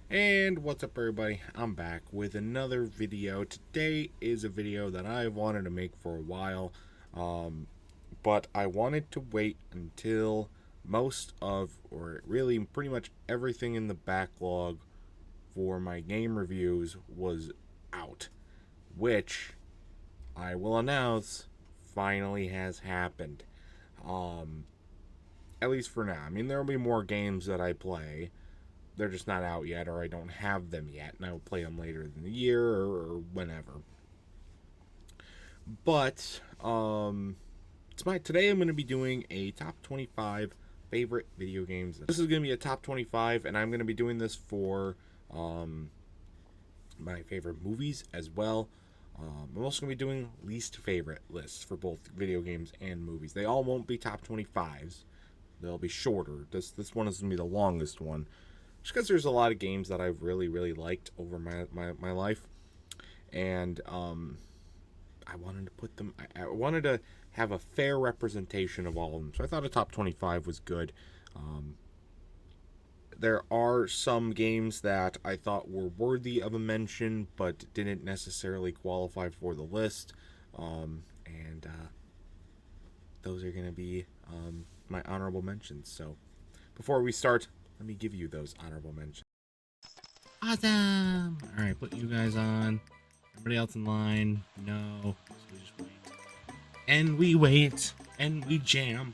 And what's up, everybody? I'm back with another video. Today is a video that I've wanted to make for a while, but I wanted to wait until most of, or really pretty much everything in the backlog for my game reviews was out, which I will announce finally has happened. Um, at least for now. I mean, there will be more games that I play. They're just not out yet, or I don't have them yet, and I will play them later in the year or whenever. But today I'm going to be doing a top 25 favorite video games. This is going to be a top 25, and I'm going to be doing this for my favorite movies as well. I'm also going to be doing least favorite lists for both video games and movies. They all won't be top 25s. They'll be shorter. This one is going to be the longest one. Just because there's a lot of games that I've really liked over my life. And I wanted to put them, I wanted to have a fair representation of all of them. So I thought a top 25 was good. There are some games that I thought were worthy of a mention, but didn't necessarily qualify for the list. And those are going to be my honorable mentions. So before we start, let me give you those honorable mentions. Awesome! Alright, put you guys on. Everybody else in line? No. So we just wait. And we wait. And we jam.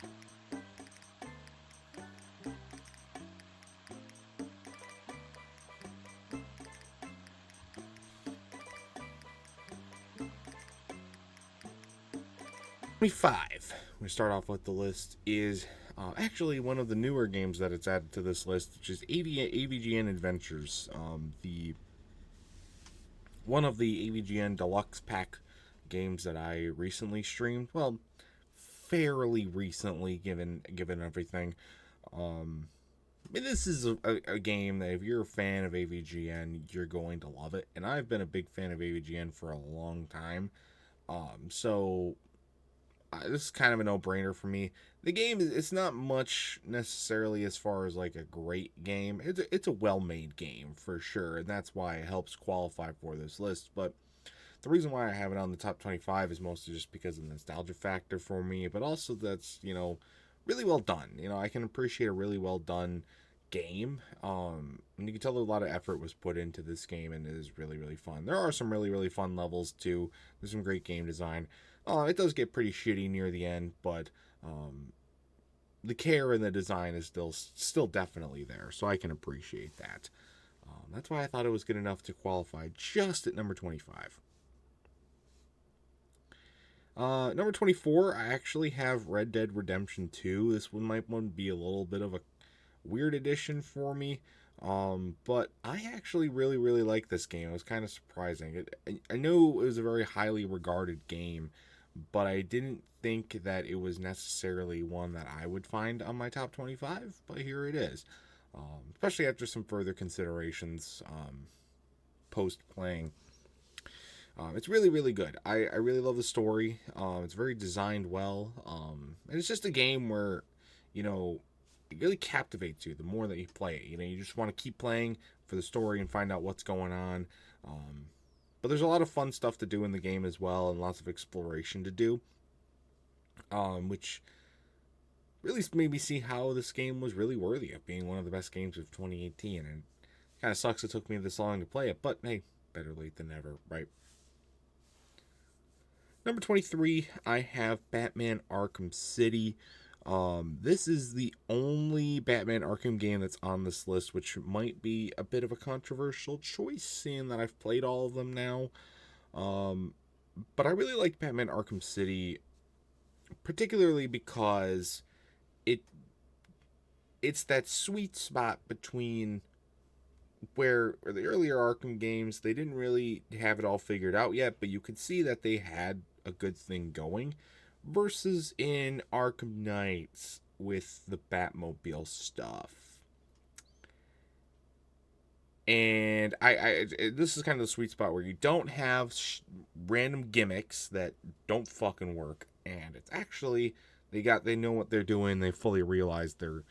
Five. We start off with the list is actually one of the newer games that it's added to this list, which is AVGN Adventures. The one of the AVGN Deluxe Pack games that I recently streamed. Well, fairly recently, given everything. This is a game that if you're a fan of AVGN, you're going to love it. And I've been a big fan of AVGN for a long time. So this is kind of a no-brainer for me. The game it's not much necessarily as far as like a great game. It's a well-made game for sure, and that's why it helps qualify for this list. But the reason why I have it on the top 25 is mostly just because of the nostalgia factor for me, but also that's really well done. I can appreciate a really well done game. And you can tell a lot of effort was put into this game, and it is really fun. There are some really fun levels too. There's some great game design. It does get pretty shitty near the end, but the care and the design is still definitely there, so I can appreciate that. That's why I thought it was good enough to qualify just at number 25. Number 24, I actually have Red Dead Redemption 2. This one might be a little bit of a weird addition for me. But I actually really like this game. It was kind of surprising. I know it was a very highly regarded game, but I didn't think that it was necessarily one that I would find on my top 25, but here it is. Especially after some further considerations post-playing. It's really good. I really love the story. It's very designed well. And it's just a game where, it really captivates you the more that you play it. You just want to keep playing for the story and find out what's going on. But there's a lot of fun stuff to do in the game as well, and lots of exploration to do, which really made me see how this game was really worthy of being one of the best games of 2018. And it kind of sucks it took me this long to play it, but hey, better late than never, right? Number 23, I have Batman Arkham City. This is the only Batman Arkham game that's on this list, which might be a bit of a controversial choice, seeing that I've played all of them now. But I really like Batman Arkham City, particularly because it's that sweet spot between where the earlier Arkham games, they didn't really have it all figured out yet, but you could see that they had a good thing going, versus in Arkham Knights with the Batmobile stuff. And this is kind of the sweet spot where you don't have random gimmicks that don't fucking work, and it's actually they know what they're doing. They fully realize their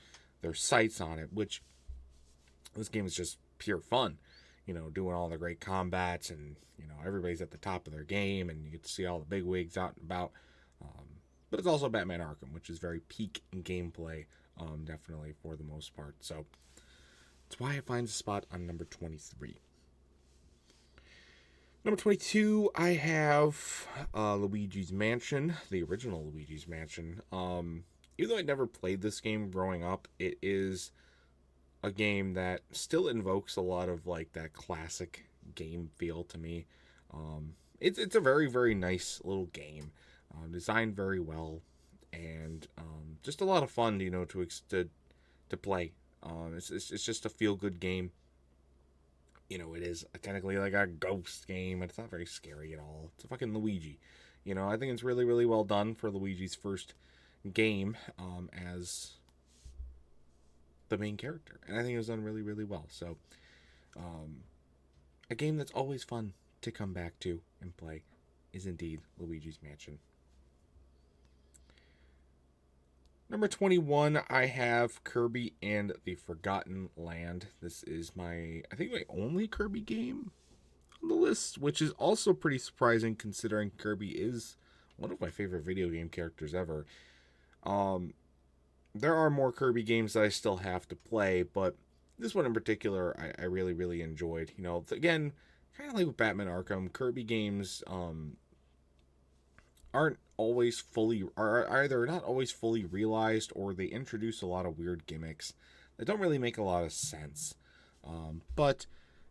sights on it, which this game is just pure fun, doing all the great combats, and everybody's at the top of their game, and you get to see all the big wigs out and about. But it's also Batman Arkham, which is very peak in gameplay, definitely for the most part. So that's why it finds a spot on number 23. Number 22, I have Luigi's Mansion, the original Luigi's Mansion. Even though I never played this game growing up, it is a game that still invokes a lot of like that classic game feel to me. It's a very, very nice little game, designed very well, and just a lot of fun, to play. It's just a feel good game. It is technically like a ghost game, but it's not very scary at all. It's a fucking Luigi. I think it's really, really well done for Luigi's first game as the main character. And I think it was done really, really well. So, a game that's always fun to come back to and play is indeed Luigi's Mansion. Number 21, I have Kirby and the Forgotten Land. This is I think my only Kirby game on the list, which is also pretty surprising considering Kirby is one of my favorite video game characters ever. There are more Kirby games that I still have to play, but this one in particular I really, really enjoyed. Again, kind of like with Batman Arkham, Kirby games aren't always fully, are either not always fully realized, or they introduce a lot of weird gimmicks that don't really make a lot of sense. But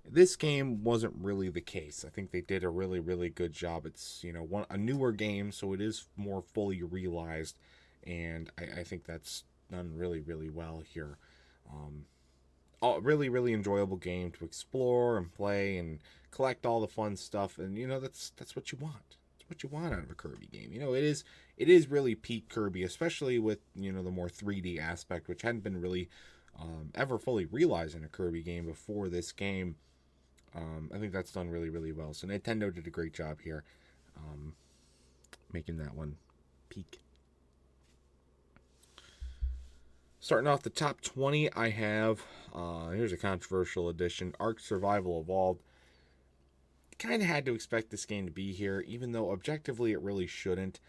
this game wasn't really the case. I think they did a really, really good job. It's a newer game, so it is more fully realized, and I think that's done really, really well here. Really, really enjoyable game to explore and play and collect all the fun stuff, and that's what you want. What you want out of a Kirby game. It is really peak Kirby, especially with the more 3D aspect, which hadn't been really ever fully realized in a Kirby game before this game. I think that's done really, really well. So Nintendo did a great job here, making that one peak. Starting off the top 20, I have here's a controversial addition: Ark Survival Evolved. Kind of had to expect this game to be here, even though objectively it really shouldn't.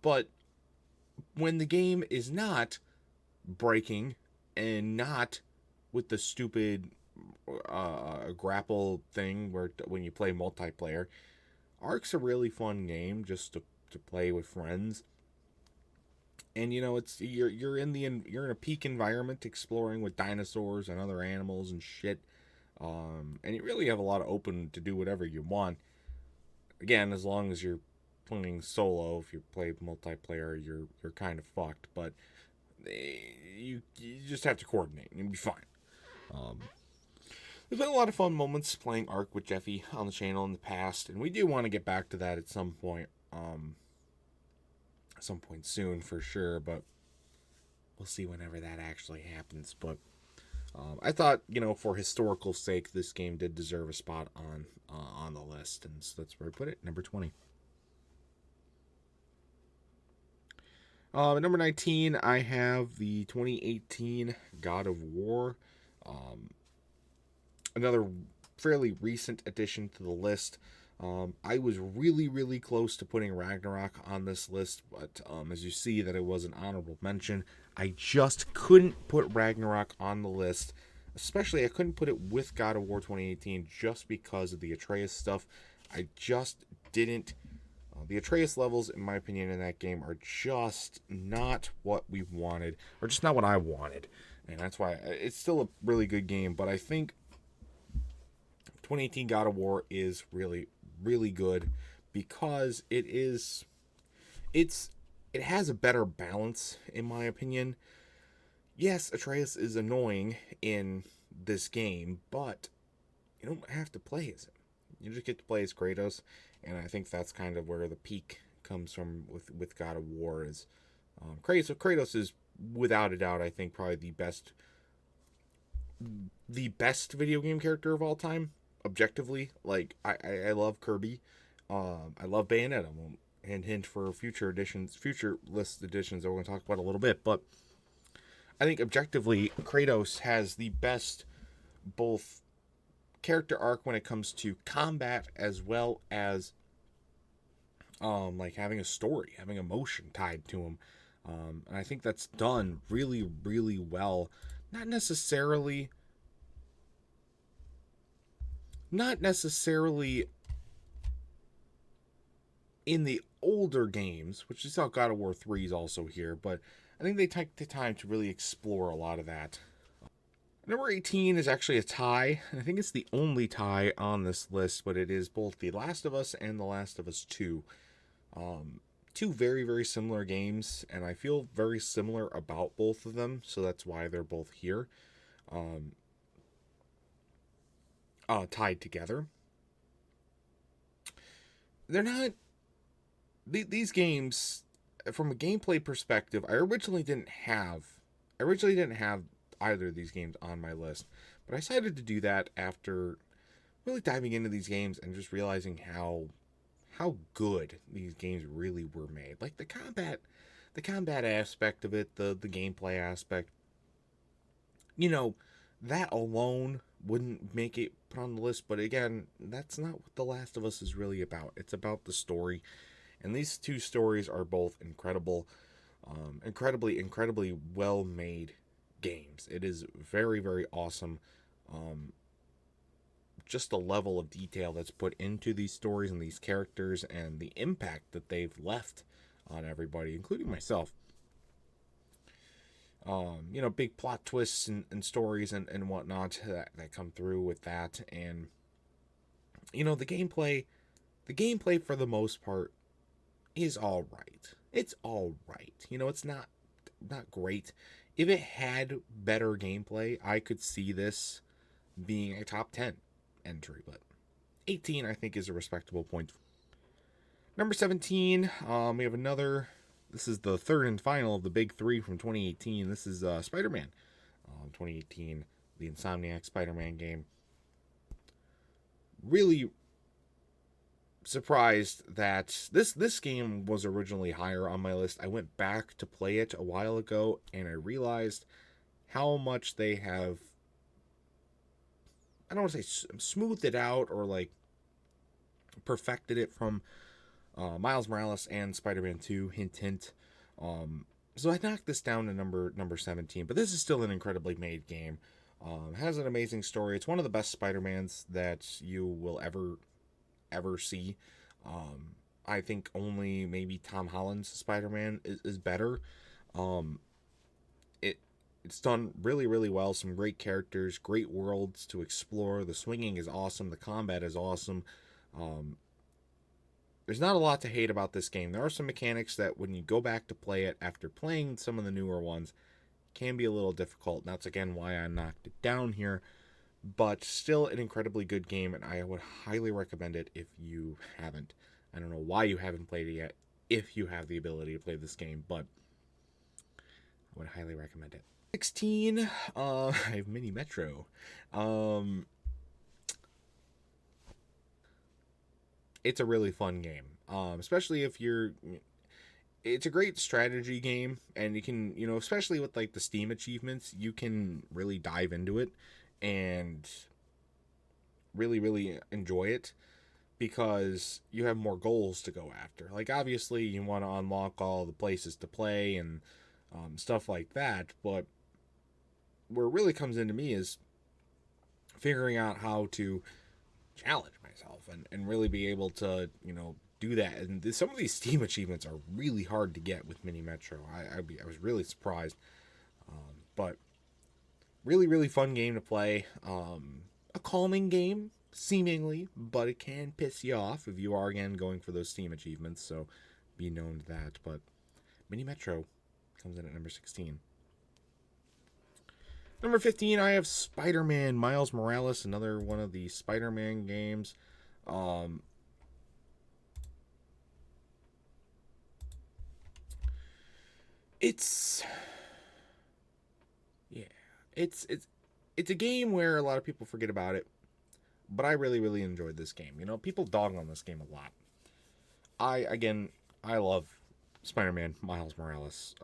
But when the game is not breaking and not with the stupid grapple thing when you play multiplayer, Ark's a really fun game just to play with friends. And it's you're in a peak environment exploring with dinosaurs and other animals and shit. And you really have a lot of open to do whatever you want. Again, as long as you're playing solo. If you play multiplayer, you're kind of fucked. But you just have to coordinate and you'll be fine. There's been a lot of fun moments playing Ark with Jeffy on the channel in the past, and we do want to get back to that at some point. Some point soon for sure, but we'll see whenever that actually happens. But I thought, for historical sake, this game did deserve a spot on the list, and so that's where I put it, number 20. Number 19, I have the 2018 God of War. Another fairly recent addition to the list. I was really, really close to putting Ragnarok on this list, but as you see that it was an honorable mention, I just couldn't put Ragnarok on the list. Especially, I couldn't put it with God of War 2018 just because of the Atreus stuff. I just didn't. The Atreus levels, in my opinion, in that game are just not what we wanted, or just not what I wanted. And that's why it's still a really good game, but I think 2018 God of War is really, really good because it has a better balance, in my opinion. Yes, Atreus is annoying in this game, but you don't have to play as him. You just get to play as Kratos, and I think that's kind of where the peak comes from with God of War is Kratos is, without a doubt, I think probably the best video game character of all time, objectively. Like, I love Kirby. I love Bayonetta. And hint for future list editions that we're going to talk about a little bit. But I think objectively, Kratos has the best both character arc when it comes to combat as well as like having a story, having emotion tied to him. And I think that's done really, really well. Not necessarily, not necessarily in the older games, which is how God of War 3 is also here, but I think they take the time to really explore a lot of that. Number 18 is actually a tie, and I think it's the only tie on this list, but it is both The Last of Us and The Last of Us 2. Two very, very similar games, and I feel very similar about both of them, so that's why they're both here, tied together. They're not... These games, from a gameplay perspective, I originally didn't have either of these games on my list, but I decided to do that after really diving into these games and just realizing how good these games really were made. Like the combat aspect of it, the gameplay aspect, you know, that alone wouldn't make it put on the list, but again, that's not what The Last of Us is really about. It's about the story, and these two stories are both incredible, incredibly well made games. It is very, very awesome. Just the level of detail that's put into these stories and these characters and the impact that they've left on everybody, including myself. Big plot twists and stories and whatnot that come through with that. And, the gameplay for the most part is all right. It's all right. It's not great. If it had better gameplay, I could see this being a top 10 entry, but 18 I think is a respectable point. Number 17, we have another. This is the third and final of the big three from 2018. This is Spider-Man, 2018, the Insomniac Spider-Man game. Really surprised that this game was originally higher on my list. I went back to play it a while ago, and I realized how much they have, I don't want to say smoothed it out or like perfected it from Miles Morales and Spider-Man 2, hint hint. So I knocked this down to number 17, but this is still an incredibly made game. Has an amazing story. It's one of the best Spider-Mans that you will ever see. I think only maybe Tom Holland's Spider-Man is better. It's done really, really well. Some great characters, great worlds to explore. The swinging is awesome. The combat is awesome. There's not a lot to hate about this game. There are some mechanics that when you go back to play it after playing some of the newer ones can be a little difficult. And that's again why I knocked it down here. But still an incredibly good game, and I would highly recommend it if you haven't. I don't know why you haven't played it yet, if you have the ability to play this game, but I would highly recommend it. 16, I have Mini Metro. It's a really fun game, especially if you're... It's a great strategy game, and you can, especially with like the Steam achievements, you can really dive into it and really, really enjoy it because you have more goals to go after. Like, obviously, you want to unlock all the places to play and stuff like that, but where it really comes into me is figuring out how to challenge myself and really be able to, do that. And some of these Steam achievements are really hard to get with Mini Metro. I was really surprised. But really, really fun game to play. A calming game, seemingly, but it can piss you off if you are, again, going for those Steam achievements, so be known to that. But Mini Metro comes in at number 16. Number 15, I have Spider-Man Miles Morales, another one of the Spider-Man games. It's a game where a lot of people forget about it, but I really, really enjoyed this game. People dog on this game a lot. I love Spider-Man Miles Morales.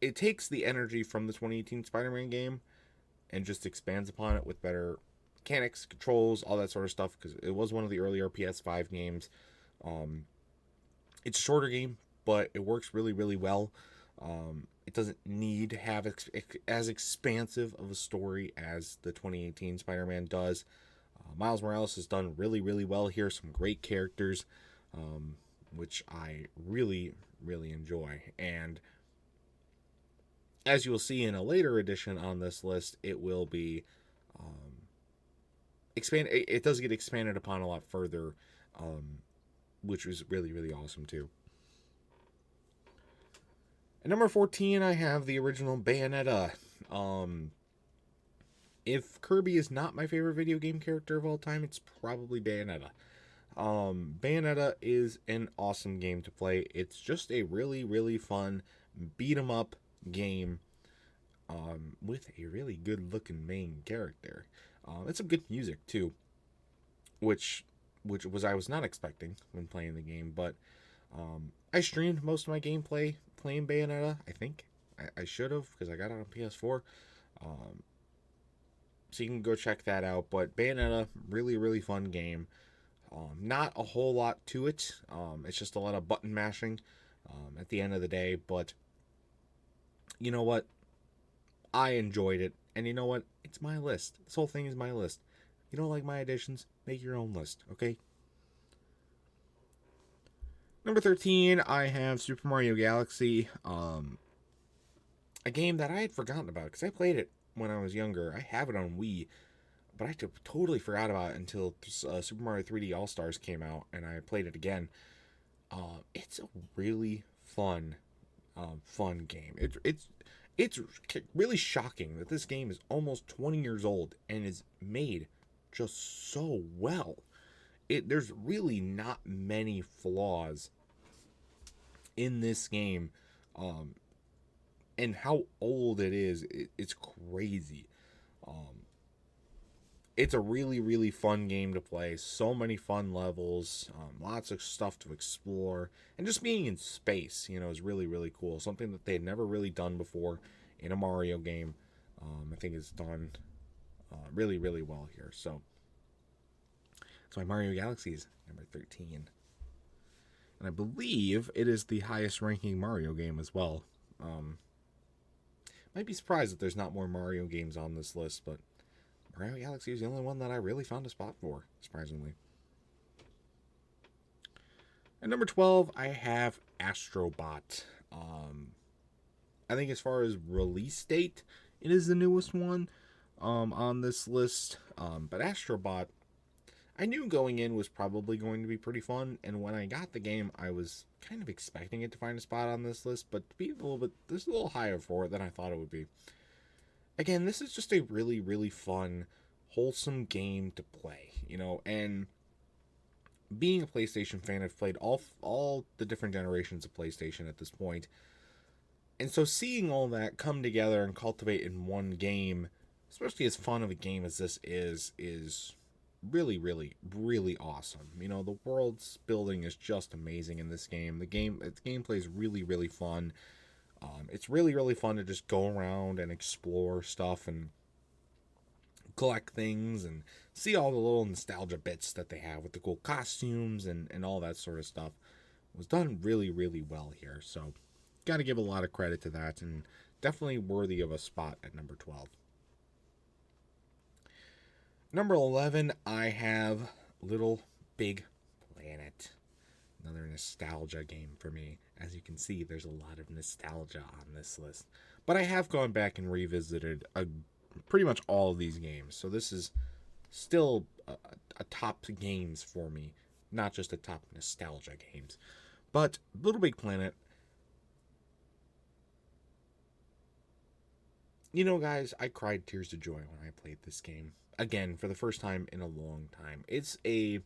it takes the energy from the 2018 Spider-Man game and just expands upon it with better mechanics, controls, all that sort of stuff, because it was one of the earlier PS5 games. Um, it's a shorter game, but it works really, really well. It doesn't need to have as expansive of a story as the 2018 Spider-Man does. Miles Morales has done really, really well here. Some great characters, which I really, really enjoy. And as you will see in a later edition on this list, it will be expand. It does get expanded upon a lot further, which was really, really awesome too. At number 14, I have the original Bayonetta. If Kirby is not my favorite video game character of all time, it's probably Bayonetta. Bayonetta is an awesome game to play. It's just a really, really fun beat 'em up game with a really good looking main character. It's some good music too, which was I was not expecting when playing the game. But I streamed most of my gameplay playing Bayonetta. I think I should have, because I got it on PS4. So you can go check that out. But Bayonetta, really, really fun game. Not a whole lot to it. It's just a lot of button mashing at the end of the day. But you know what? I enjoyed it. And you know what? It's my list. This whole thing is my list. You don't like my additions? Make your own list, okay? Number 13, I have Super Mario Galaxy. A game that I had forgotten about because I played it when I was younger. I have it on Wii, but I totally forgot about it until Super Mario 3D All Stars came out, and I played it again. It's a really fun game. It's really shocking that this game is almost 20 years old and is made just so well. There's really not many flaws in this game, and how old it is, it's crazy. It's a really, really fun game to play. So many fun levels, lots of stuff to explore, and just being in space, is really, really cool. Something that they had never really done before in a Mario game. I think is done really, really well here. So my Mario Galaxy is number 13. And I believe it is the highest ranking Mario game as well. Might be surprised that there's not more Mario games on this list, but Mario Galaxy is the only one that I really found a spot for, surprisingly. At number 12, I have Astrobot. I think as far as release date, it is the newest one on this list. But Astrobot, I knew going in was probably going to be pretty fun, and when I got the game, I was kind of expecting it to find a spot on this list, but to be a little higher for it than I thought it would be. Again, this is just a really, really fun, wholesome game to play, and being a PlayStation fan, I've played all the different generations of PlayStation at this point, and so seeing all that come together and cultivate in one game, especially as fun of a game as this is really, really, really awesome. The world's building is just amazing in this game. The gameplay is really, really fun. It's really, really fun to just go around and explore stuff and collect things and see all the little nostalgia bits that they have with the cool costumes and all that sort of stuff. It was done really, really well here. So, got to give a lot of credit to that, and definitely worthy of a spot at number 12. Number 11, I have Little Big Planet. Another nostalgia game for me. As you can see, there's a lot of nostalgia on this list. But I have gone back and revisited pretty much all of these games. So this is still a top games for me. Not just a top nostalgia games. But Little Big Planet, guys, I cried tears of joy when I played this game. Again, for the first time in a long time. It's a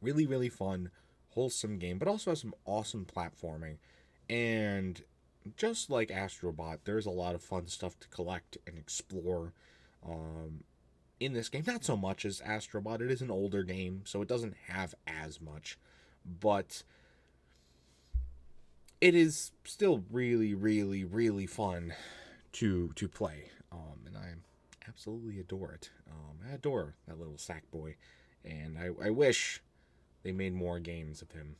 really, really fun, wholesome game, but also has some awesome platforming. And just like Astrobot, there's a lot of fun stuff to collect and explore in this game. Not so much as Astrobot. It is an older game, so it doesn't have as much. But it is still really, really, really fun to play. And I absolutely adore it. I adore that little sack boy, and I wish they made more games of him.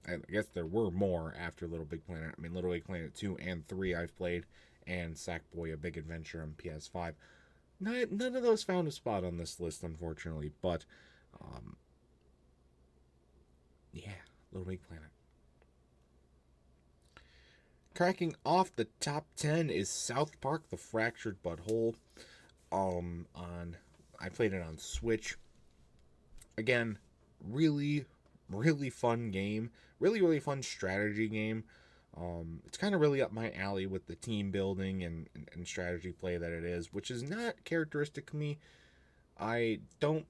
I guess there were more after Little Big Planet. I mean, Little Big Planet 2 and 3 I've played, and Sackboy: A Big Adventure on PS5. None of those found a spot on this list, unfortunately, but, yeah, Little Big Planet. Cracking off the top 10 is South Park: The Fractured But Whole. I played it on Switch. Again, really, really fun game. Really, really fun strategy game. It's kind of really up my alley with the team building and strategy play that it is, which is not characteristic of me. I don't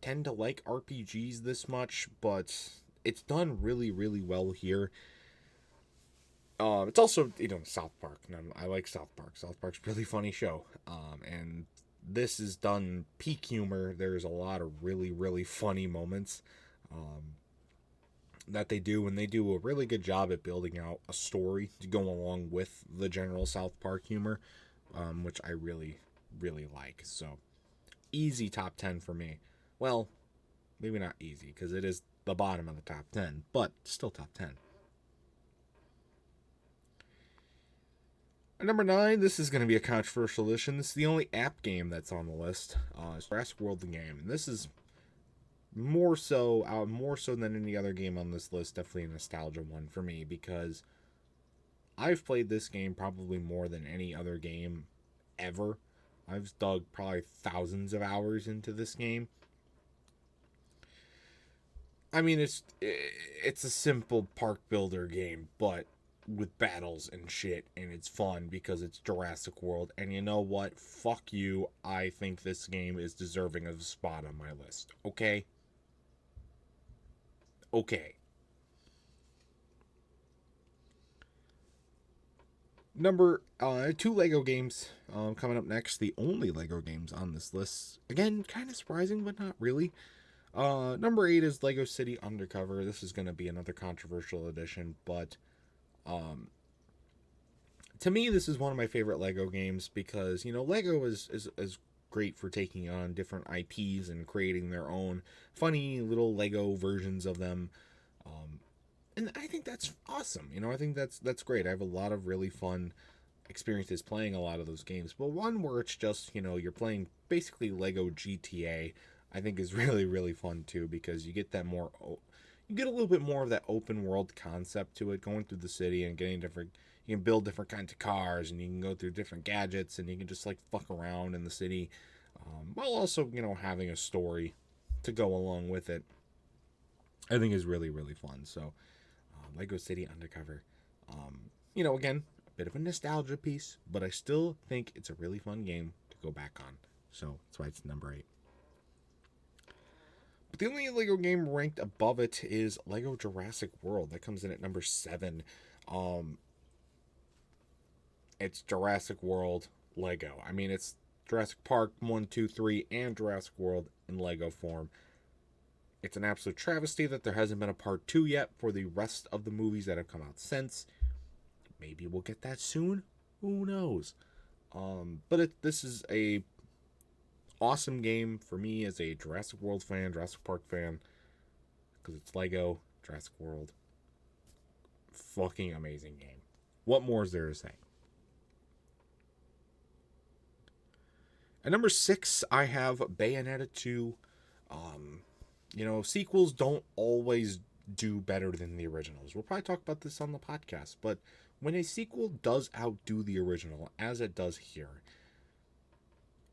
tend to like RPGs this much, but it's done really, really well here. It's also, South Park. And I like South Park. South Park's a really funny show. And this is done peak humor. There's a lot of really, really funny moments that they do, and they do a really good job at building out a story to go along with the general South Park humor, which I really, really like. So, easy top 10 for me. Well, maybe not easy, because it is the bottom of the top 10, but still top 10. Number 9, this is going to be a controversial edition. This is the only app game that's on the list. It's Jurassic World the game. And this is more so than any other game on this list, definitely a nostalgia one for me, because I've played this game probably more than any other game ever. I've dug probably thousands of hours into this game. I mean, it's a simple park builder game, but with battles and shit, and it's fun because it's Jurassic World. And you know what? Fuck you. I think this game is deserving of a spot on my list. Okay? Okay. Number 2 Lego games coming up next. The only Lego games on this list. Again, kind of surprising, but not really. Number 8 is Lego City Undercover. This is going to be another controversial edition, but to me, this is one of my favorite Lego games because, Lego is great for taking on different IPs and creating their own funny little Lego versions of them. And I think that's awesome. I think that's great. I have a lot of really fun experiences playing a lot of those games. But one where it's just, you're playing basically Lego GTA, I think is really, really fun too, because you get a little bit more of that open world concept to it, going through the city and getting you can build different kinds of cars, and you can go through different gadgets, and you can just fuck around in the city, while also, having a story to go along with it. I think is really, really fun. So, Lego City Undercover. Again, a bit of a nostalgia piece, but I still think it's a really fun game to go back on. So, that's why it's number 8. But the only Lego game ranked above it is Lego Jurassic World. That comes in at number 7. It's Jurassic World Lego. I mean, it's Jurassic Park 1, 2, 3, and Jurassic World in Lego form. It's an absolute travesty that there hasn't been a part 2 yet for the rest of the movies that have come out since. Maybe we'll get that soon. Who knows? But this is a awesome game for me as a Jurassic World fan, Jurassic Park fan, because it's Lego, Jurassic World. Fucking amazing game. What more is there to say? At number 6, I have Bayonetta 2. Sequels don't always do better than the originals. We'll probably talk about this on the podcast, but when a sequel does outdo the original, as it does here,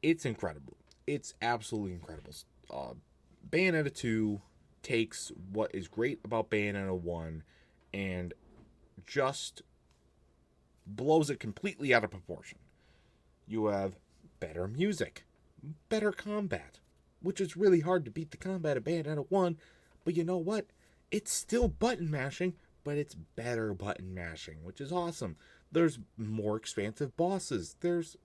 it's incredible. It's absolutely incredible. Bayonetta 2 takes what is great about Bayonetta 1 and just blows it completely out of proportion. You have better music, better combat, which is really hard to beat the combat of Bayonetta 1, but you know what? It's still button mashing, but it's better button mashing, which is awesome. There's more expansive bosses. There's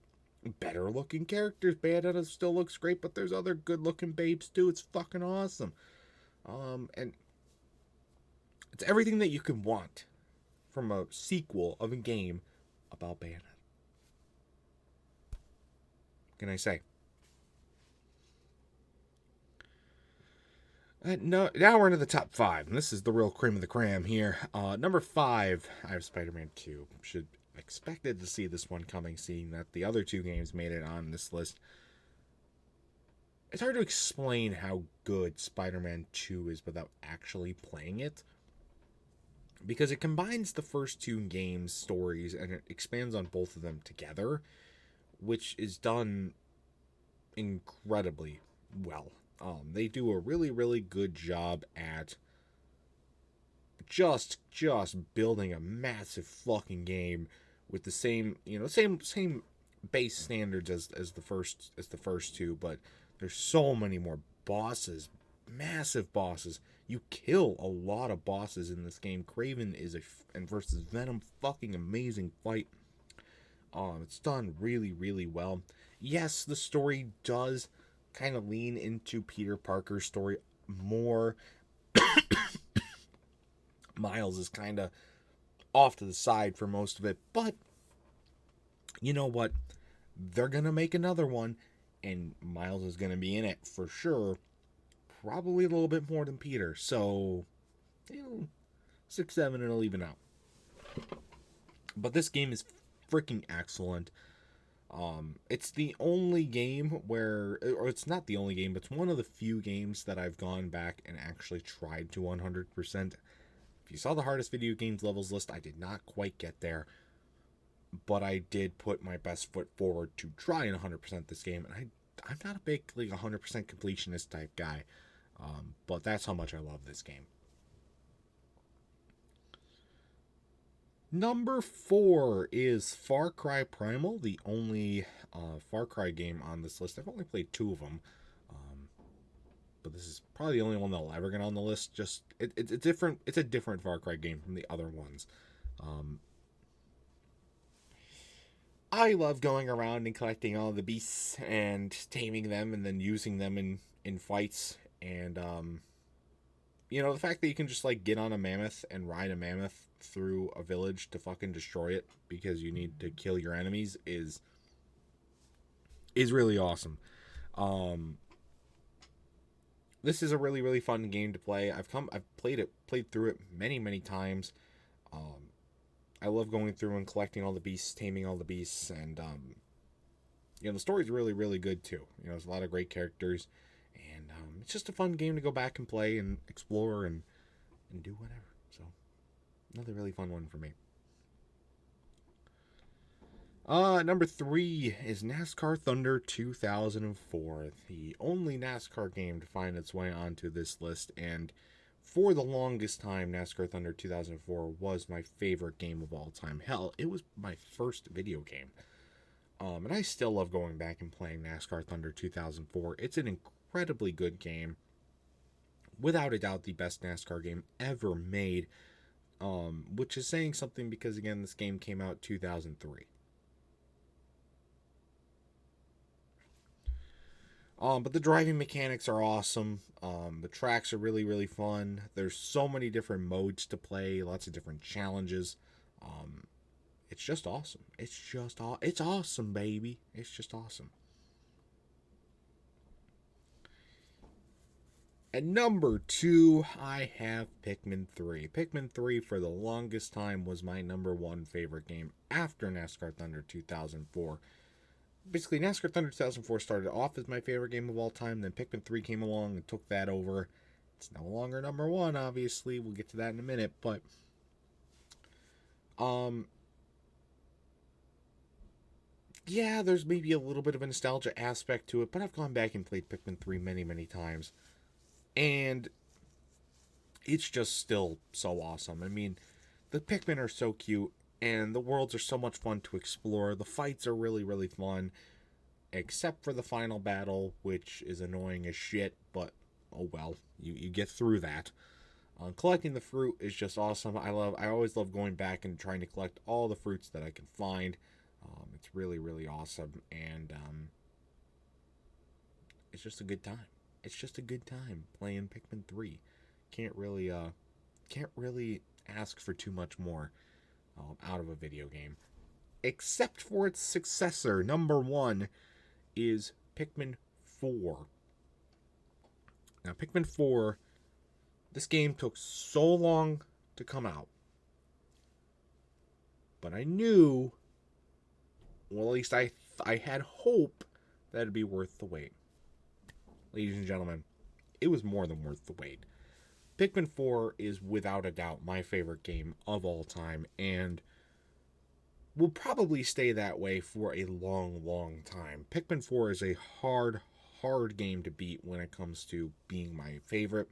better looking characters. Bayonetta still looks great, but there's other good looking babes too. It's fucking awesome. And It's everything that you could want from a sequel of a game about Bayonetta. What can I say? No, now we're into the top 5, and this is the real cream of the cram here. Number 5, I have Spider-Man 2. Should expected to see this one coming, seeing that the other 2 games made it on this list. It's hard to explain how good Spider-Man 2 is without actually playing it, because it combines the first 2 games' stories and it expands on both of them together, which is done incredibly well. They do a really, really good job at just building a massive fucking game with the same, same base standards as the first 2, but there's so many more bosses, massive bosses. You kill a lot of bosses in this game. Kraven and versus Venom, fucking amazing fight. It's done really, really well. Yes, the story does kind of lean into Peter Parker's story more. Miles is kind of off to the side for most of it, but you know what? They're going to make another one, and Miles is going to be in it for sure. Probably a little bit more than Peter, so 6, 7, and it'll even out. But this game is freaking excellent. It's the only game or it's not the only game, but it's one of the few games that I've gone back and actually tried to 100%. If you saw the hardest video games levels list, I did not quite get there, but I did put my best foot forward to try and 100% this game, and I'm not a big 100% completionist type guy, but that's how much I love this game. Number 4 is Far Cry Primal, the only Far Cry game on this list. I've only played 2 of them, but this is probably the only one that'll ever get on the list. Just it's different. It's a different Far Cry game from the other ones. I love going around and collecting all the beasts and taming them and then using them in fights. And the fact that you can just get on a mammoth and ride a mammoth through a village to fucking destroy it because you need to kill your enemies is really awesome. This is a really, really fun game to play. I've played through it many times. I love going through and collecting all the beasts, taming all the beasts, and the story's really, really good too. There's a lot of great characters, and it's just a fun game to go back and play and explore and do whatever. So, another really fun one for me. Number 3 is NASCAR Thunder 2004, the only NASCAR game to find its way onto this list, and for the longest time, NASCAR Thunder 2004 was my favorite game of all time. Hell, it was my first video game. And I still love going back and playing NASCAR Thunder 2004. It's an incredibly good game. Without a doubt, the best NASCAR game ever made. Which is saying something because, again, this game came out 2003. But the driving mechanics are awesome. The tracks are really, really fun. There's so many different modes to play, lots of different challenges. It's just awesome. It's awesome, baby. It's just awesome. At number 2, I have Pikmin 3. Pikmin 3 for the longest time was my number 1 favorite game after NASCAR Thunder 2004. Basically, NASCAR Thunder 2004 started off as my favorite game of all time. Then Pikmin 3 came along and took that over. It's no longer number 1, obviously. We'll get to that in a minute. But, yeah, there's maybe a little bit of a nostalgia aspect to it. But I've gone back and played Pikmin 3 many times. And it's just still so awesome. I mean, the Pikmin are so cute. And the worlds are so much fun to explore. The fights are really, really fun. Except for the final battle, which is annoying as shit. But, oh well. You get through that. Collecting the fruit is just awesome. I always love going back and trying to collect all the fruits that I can find. It's really, really awesome. And it's just a good time. It's just a good time playing Pikmin 3. Can't really can't really ask for too much more out of a video game. Except for its successor. Number 1 is Pikmin 4. Now, Pikmin 4, this game took so long to come out. But I knew, well, at least I had hope that it'd be worth the wait. Ladies and gentlemen, it was more than worth the wait. Pikmin 4 is without a doubt my favorite game of all time, and will probably stay that way for a long, long time. Pikmin 4 is a hard game to beat when it comes to being my favorite.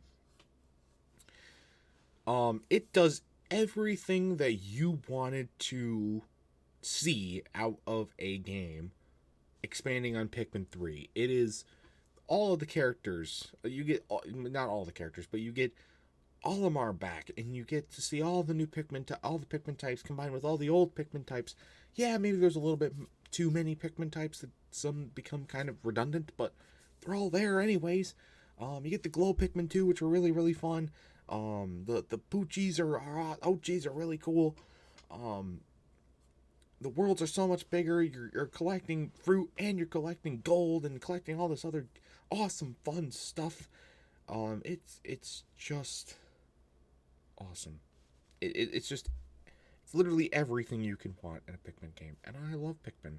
It does everything that you wanted to see out of a game, expanding on Pikmin 3. It is all of the characters. You get, not all the characters, but you get Olimar back, and you get to see all the new Pikmin, all the Pikmin types combined with all the old Pikmin types. Yeah, maybe there's a little bit too many Pikmin types that some become kind of redundant, but they're all there anyways. You get the Glow Pikmin too, which are really, really fun. The Poochies or Ouchies are really cool. The worlds are so much bigger. You're collecting fruit, and you're collecting gold, and collecting all this other awesome, fun stuff. It's just awesome. It's literally everything you can want in a Pikmin game, and I love Pikmin,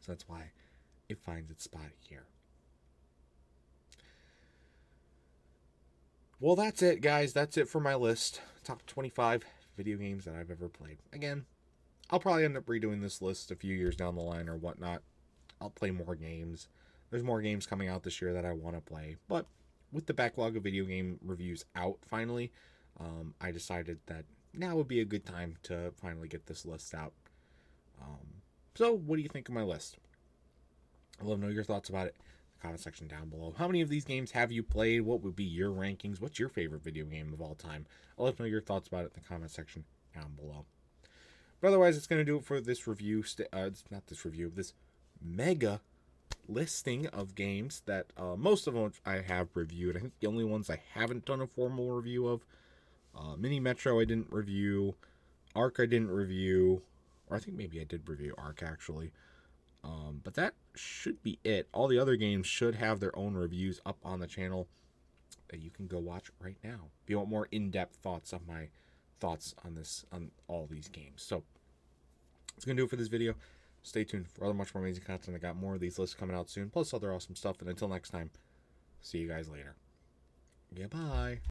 so that's why it finds its spot here. Well, that's it, guys. That's it for my list. Top 25 video games that I've ever played. Again, I'll probably end up redoing this list a few years down the line or whatnot. I'll play more games. There's more games coming out this year that I want to play, but with the backlog of video game reviews out finally, I decided that now would be a good time to finally get this list out. So, what do you think of my list? I'd love to know your thoughts about it in the comment section down below. How many of these games have you played? What would be your rankings? What's your favorite video game of all time? I'd love to know your thoughts about it in the comment section down below. But otherwise, it's going to do it for this review. This mega listing of games that most of them I have reviewed. I think the only ones I haven't done a formal review of, Mini Metro I didn't review, Ark I didn't review, or I think maybe I did review Ark actually. But that should be it. All the other games should have their own reviews up on the channel that you can go watch right now if you want more in-depth thoughts of my thoughts on all these games. So that's gonna do it for this video. Stay tuned for other much more amazing content. I got more of these lists coming out soon, plus other awesome stuff. And until next time, see you guys later. Goodbye.